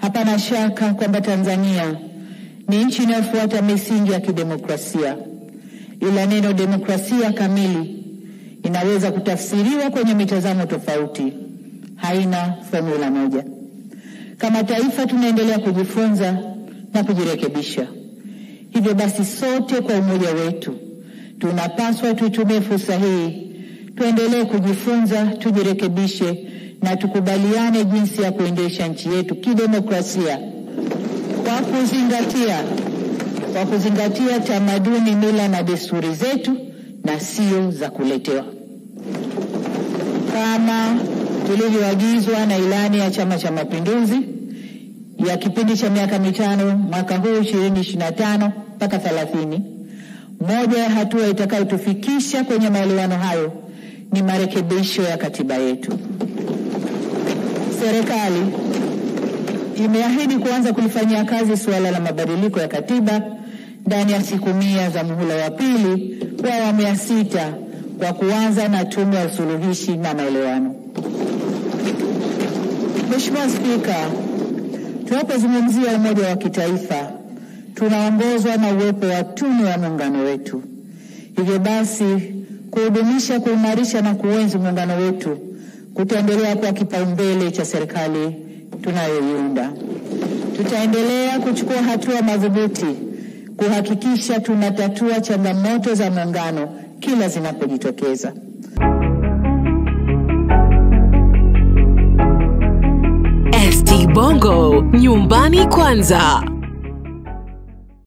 Hapana shaka kwamba Tanzania ni nchi inayofuata misingi ya kidemokrasia, ila neno demokrasia kamili inaweza kutafsiriwa kwenye mitazamo tofauti, haina formula moja. Kama taifa tunaendelea kujifunza na kujirekebisha. Hivyo basi sote kwa umoja wetu tunapaswa tuitumie fursa hii, tuendelee kujifunza, tujirekebishe na tukubaliane jinsi ya kuendesha nchi yetu kidemokrasia kwa kuzingatia tamaduni, mila na desturi zetu na sio za kuletewa. Kama tulivyoagizwa na ilani ya Chama cha Mapinduzi ya kipindi cha miaka 5 mwaka huu 2025 mpaka 30, moja ya hatua itakayotufikisha kwenye maelewano hayo ni marekebisho ya katiba yetu. Serikali imeahidi kuanza kulifanyia kazi suala la mabadiliko ya katiba ndani ya siku 100 za muhula wa pili wa awamu ya 6 kwa kuanza na tume ya usuluhishi na maelewano. Mheshimiwa Spika, tunapozungumzia umoja wa kitaifa tunaongozwa na uwepo wa tunu ya muungano wetu. Hivyo basi kuhudumisha, kuimarisha na kuenzi muungano wetu kutaendelea kuwa kipaumbele cha serikali tunayoiunda. Tutaendelea kuchukua hatua madhubuti kuhakikisha tunatatua changamoto za muungano kila zinapojitokeza. ST Bongo, nyumbani kwanza.